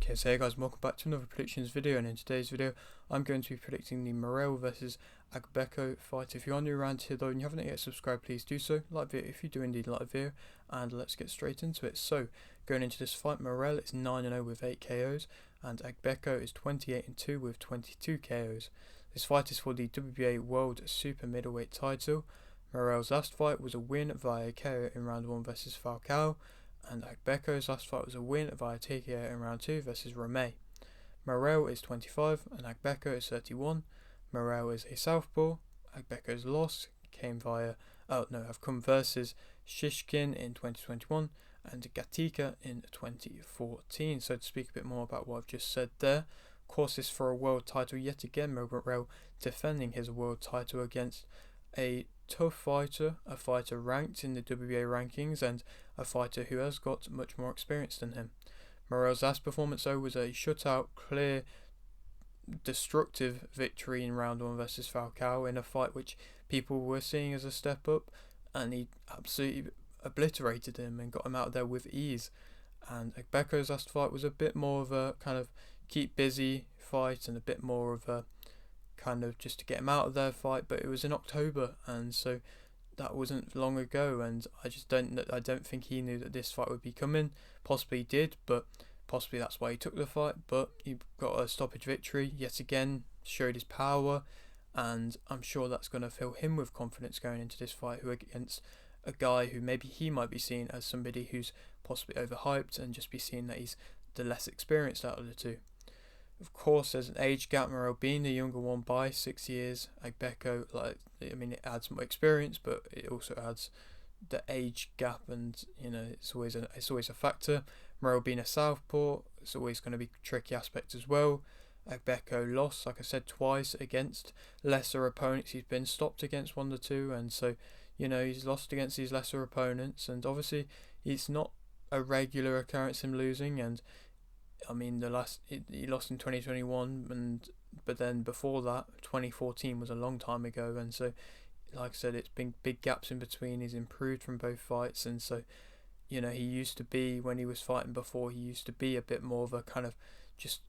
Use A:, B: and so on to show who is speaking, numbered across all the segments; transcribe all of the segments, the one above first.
A: Okay, so hey guys, welcome back to another predictions video, and in today's video I'm going to be predicting the Morrell versus Agbeko fight. If you are new around here though and you haven't yet subscribed, please do so. Like the video if you do indeed like the video, and let's get straight into it. So going into this fight, Morrell is 9-0 with 8 KOs and Agbeko is 28-2 with 22 KOs. This fight is for the WBA World Super Middleweight title. Morrell's last fight was a win via KO in round 1 versus Falcao, and Agbeko's last fight was a win via TKO in round 2 versus Romay. Morrell is 25 and Agbeko is 31. Morrell is a southpaw. Agbeko's loss have come versus Shishkin in 2021 and Gatika in 2014. So to speak a bit more about what I've just said there, of course this for a world title yet again. Morrell defending his world title against a tough fighter, a fighter ranked in the WBA rankings and a fighter who has got much more experience than him. Morrell's last performance though was a shutout, clear, destructive victory in round 1 versus Falcao in a fight which people were seeing as a step up, and he absolutely obliterated him and got him out of there with ease. And Agbeko's last fight was a bit more of a kind of keep busy fight and a bit more of a kind of just to get him out of their fight, but it was in October, and so that wasn't long ago, and I don't think he knew that this fight would be coming. Possibly he did, but possibly that's why he took the fight. But he got a stoppage victory yet again, showed his power, and I'm sure that's going to fill him with confidence going into this fight, who against a guy who maybe he might be seen as somebody who's possibly overhyped and just be seen that he's the less experienced out of the two. Of course, there's an age gap. Morrell being the younger one by 6 years. Agbeko, it adds more experience, but it also adds the age gap, and it's always a factor. Morrell being a southpaw, it's always going to be a tricky aspect as well. Agbeko lost, like I said, twice against lesser opponents. He's been stopped against 1 to 2, and so he's lost against these lesser opponents, and obviously it's not a regular occurrence him losing. And I mean, he lost in 2021, but then before that, 2014 was a long time ago, and so, like I said, it's been big gaps in between. He's improved from both fights, and so, he used to be, when he was fighting before, he used to be a bit more of a kind of just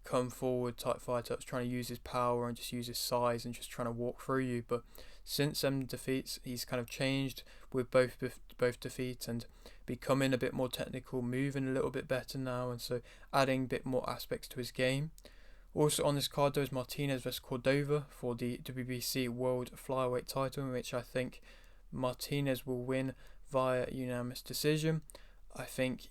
A: come forward type fighter that's trying to use his power and just use his size and just trying to walk through you. But since them defeats, he's kind of changed with both defeats and becoming a bit more technical, moving a little bit better now, and so adding a bit more aspects to his game. Also on this card though is Martinez vs Cordova for the WBC World Flyweight title, in which I think Martinez will win via unanimous decision. I think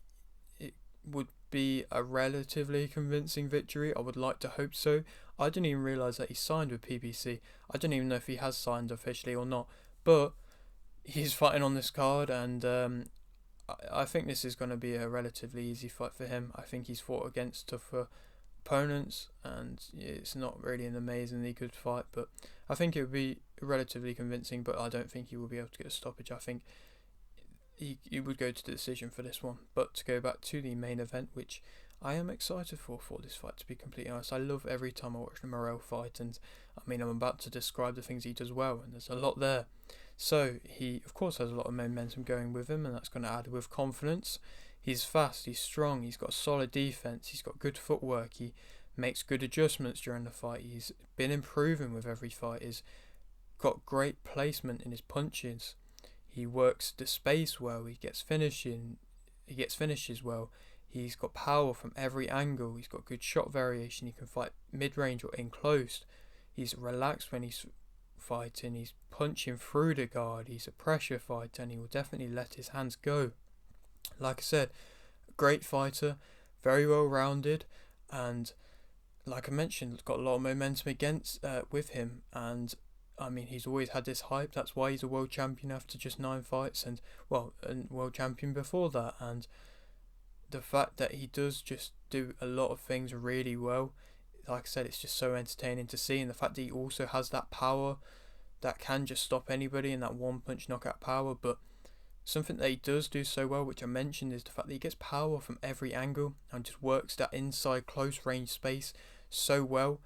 A: it would be a relatively convincing victory. I would like to hope so. I didn't even realise that he signed with PBC. I don't even know if he has signed officially or not, but he's fighting on this card, and I think this is going to be a relatively easy fight for him. I think he's fought against tougher opponents, and it's not really an amazingly good fight, but I think it would be relatively convincing, but I don't think he will be able to get a stoppage. I think he would go to the decision for this one. But to go back to the main event, which I am excited for this fight, to be completely honest. I love every time I watch the Morrell fight, and I mean, I'm about to describe the things he does well, and there's a lot there. So he of course has a lot of momentum going with him, and that's going to add with confidence. He's fast, he's strong, he's got solid defense, he's got good footwork, he makes good adjustments during the fight, he's been improving with every fight, he's got great placement in his punches, he works the space well, he gets finishes well, he's got power from every angle, he's got good shot variation, he can fight mid-range or in close, he's relaxed when he's fighting, he's punching through the guard, he's a pressure fighter, and he will definitely let his hands go. Like I said, great fighter, very well rounded, and like I mentioned, got a lot of momentum with him, and I mean, he's always had this hype. That's why he's a world champion after just 9 fights, and world champion before that. And the fact that he does just do a lot of things really well, like I said, it's just so entertaining to see. And the fact that he also has that power that can just stop anybody, and that one punch knockout power. But something that he does do so well, which I mentioned, is the fact that he gets power from every angle and just works that inside close range space so well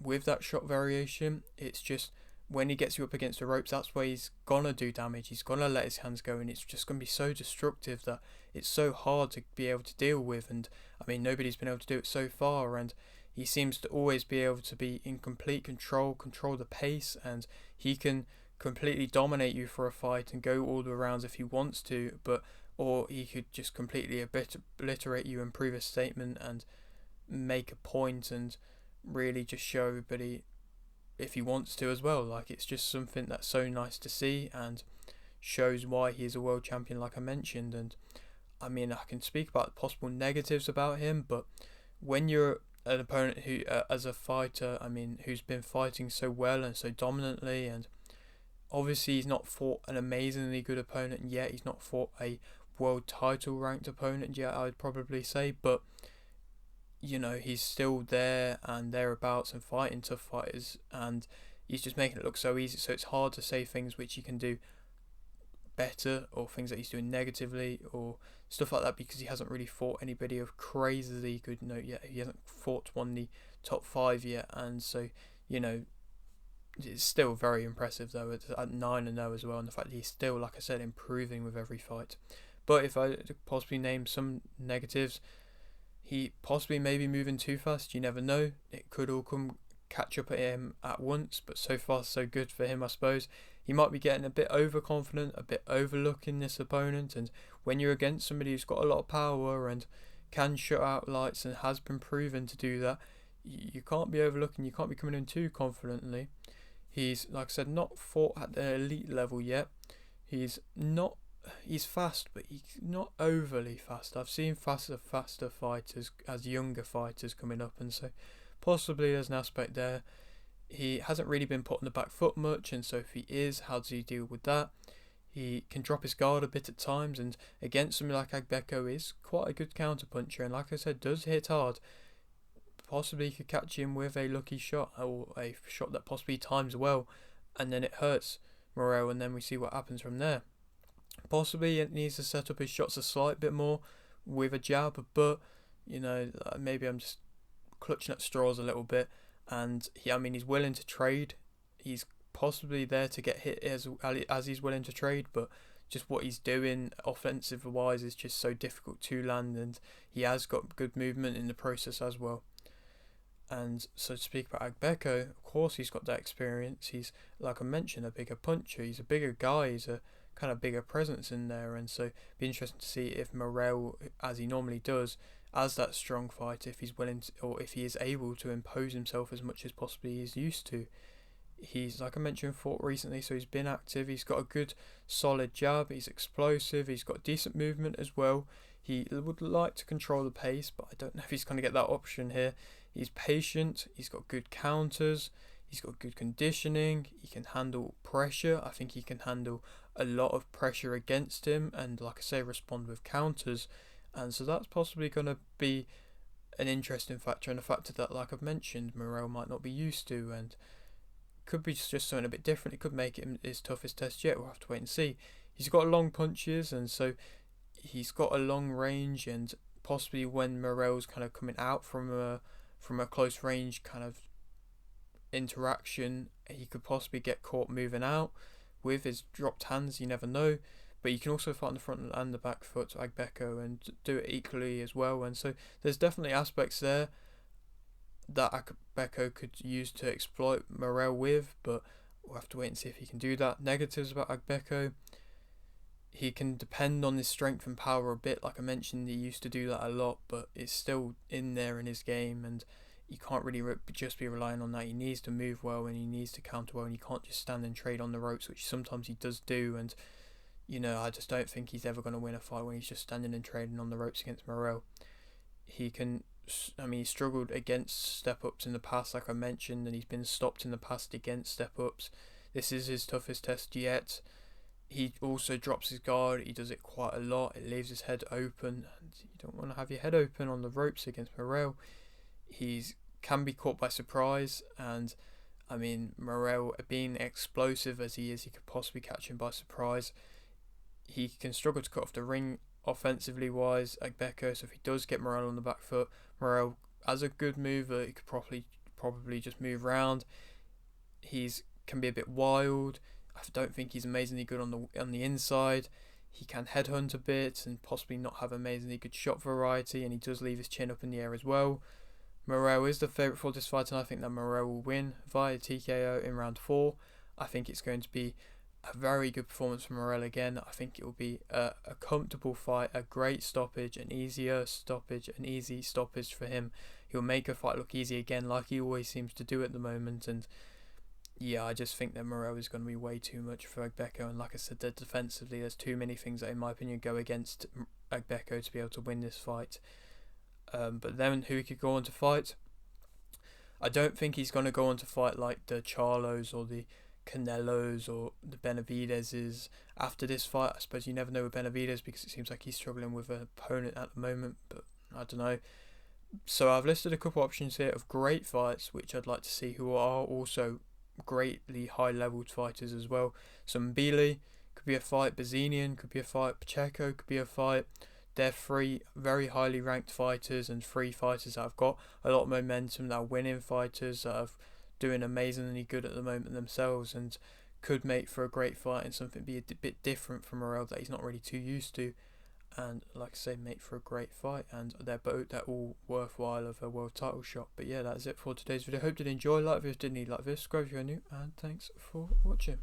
A: with that shot variation. It's just when he gets you up against the ropes, that's where he's gonna do damage. He's gonna let his hands go, and it's just gonna be so destructive that it's so hard to be able to deal with. And I mean, nobody's been able to do it so far, and he seems to always be able to be in complete control the pace, and he can completely dominate you for a fight and go all the rounds if he wants to, but or he could just completely obliterate you and prove a statement and make a point and really just show everybody if he wants to as well. Like, it's just something that's so nice to see and shows why he is a world champion, like I mentioned. And I mean, I can speak about possible negatives about him, but when you're an opponent who, as a fighter, I mean, who's been fighting so well and so dominantly, and obviously he's not fought an amazingly good opponent yet, he's not fought a world title ranked opponent yet, I would probably say, but you know, he's still there and thereabouts and fighting tough fighters, and he's just making it look so easy. So it's hard to say things which he can do better or things that he's doing negatively or stuff like that, because he hasn't really fought anybody of crazily good note yet. He hasn't fought one in the top 5 yet, and so, you know, it's still very impressive though at 9-0 as well, and the fact that he's still, like I said, improving with every fight. But if I possibly name some negatives, he possibly may be moving too fast. You never know. It could all come catch up at him at once, but so far so good for him, I suppose. He might be getting a bit overconfident, a bit overlooking this opponent, and when you're against somebody who's got a lot of power and can shut out lights and has been proven to do that, you can't be overlooking, you can't be coming in too confidently. He's, like I said, not fought at the elite level yet. He's fast, but he's not overly fast. I've seen faster fighters as younger fighters coming up, and so possibly there's an aspect there. He hasn't really been put on the back foot much, and so if he is, how does he deal with that? He can drop his guard a bit at times, and against somebody like Agbeko is quite a good counter puncher, and like I said, does hit hard. Possibly could catch him with a lucky shot, or a shot that possibly times well, and then it hurts Morrell, and then we see what happens from there. Possibly it needs to set up his shots a slight bit more with a jab, but you know, maybe I'm just clutching at straws a little bit. And he's willing to trade. He's possibly there to get hit as he's willing to trade, but just what he's doing offensive wise is just so difficult to land, and he has got good movement in the process as well. And so to speak about Agbeko, of course he's got that experience. He's, like I mentioned, a bigger puncher. He's a bigger guy. He's a kind of bigger presence in there, and so it'd be interesting to see if Morrell, as he normally does, as that strong fighter, if he's willing to, or if he is able to impose himself as much as possibly he's used to. He's, like I mentioned, fought recently, so he's been active. He's got a good solid jab, he's explosive, he's got decent movement as well. He would like to control the pace, but I don't know if he's going to get that option here. He's patient, he's got good counters, he's got good conditioning, he can handle pressure. I think he can handle a lot of pressure against him, and like I say, respond with counters. And so that's possibly going to be an interesting factor, and a factor that, like I've mentioned, Morrell might not be used to, and could be just something a bit different. It could make it his toughest test yet. We'll have to wait and see. He's got long punches, and so he's got a long range, and possibly when Morrell's kind of coming out from a close range kind of interaction, he could possibly get caught moving out with his dropped hands. You never know. But you can also fight on the front and the back foot to Agbeko and do it equally as well. And so there's definitely aspects there that Agbeko could use to exploit Morrell with, but we'll have to wait and see if he can do that. Negatives about Agbeko: he can depend on his strength and power a bit. Like I mentioned, he used to do that a lot, but it's still in there in his game, and you can't really just be relying on that. He needs to move well, and he needs to counter well, and he can't just stand and trade on the ropes, which sometimes he does do. And you know, I just don't think he's ever going to win a fight when he's just standing and trading on the ropes against Morrell. He struggled against step-ups in the past, like I mentioned, and he's been stopped in the past against step-ups. This is his toughest test yet. He also drops his guard. He does it quite a lot. It leaves his head open, and you don't want to have your head open on the ropes against Morrell. He can be caught by surprise, and Morrell, being explosive as he is, he could possibly catch him by surprise. He can struggle to cut off the ring offensively wise, Agbeko, so if he does get Morrell on the back foot, Morrell, as a good mover, he could probably just move around. He's can be a bit wild. I don't think he's amazingly good on the inside. He can headhunt a bit and possibly not have amazingly good shot variety, and he does leave his chin up in the air as well. Morrell is the favourite for this fight, and I think that Morrell will win via TKO in round 4. I think it's going to be a very good performance from Morrell again. I think it will be a comfortable fight, a great stoppage, an easy stoppage for him. He'll make a fight look easy again, like he always seems to do at the moment. And yeah, I just think that Morrell is going to be way too much for Agbeko. And like I said, defensively, there's too many things that, in my opinion, go against Agbeko to be able to win this fight. But then who he could go on to fight? I don't think he's going to go on to fight like the Charlos or the Canelos or the Benavideses after this fight. I suppose you never know with Benavides because it seems like he's struggling with an opponent at the moment, but I don't know. So I've listed a couple options here of great fights which I'd like to see, who are also greatly high-leveled fighters as well. So Mbili could be a fight, Bazinian could be a fight, Pacheco could be a fight. They're 3 very highly ranked fighters and 3 fighters that have got a lot of momentum, that are winning fighters, that are doing amazingly good at the moment themselves, and could make for a great fight and something be a bit different from Morrell that he's not really too used to. And like I say, make for a great fight, and they're all worthwhile of a world title shot. But yeah, that's it for today's video. Hope you did enjoy. Like this, didn't you? Like this, subscribe if you're new, and thanks for watching.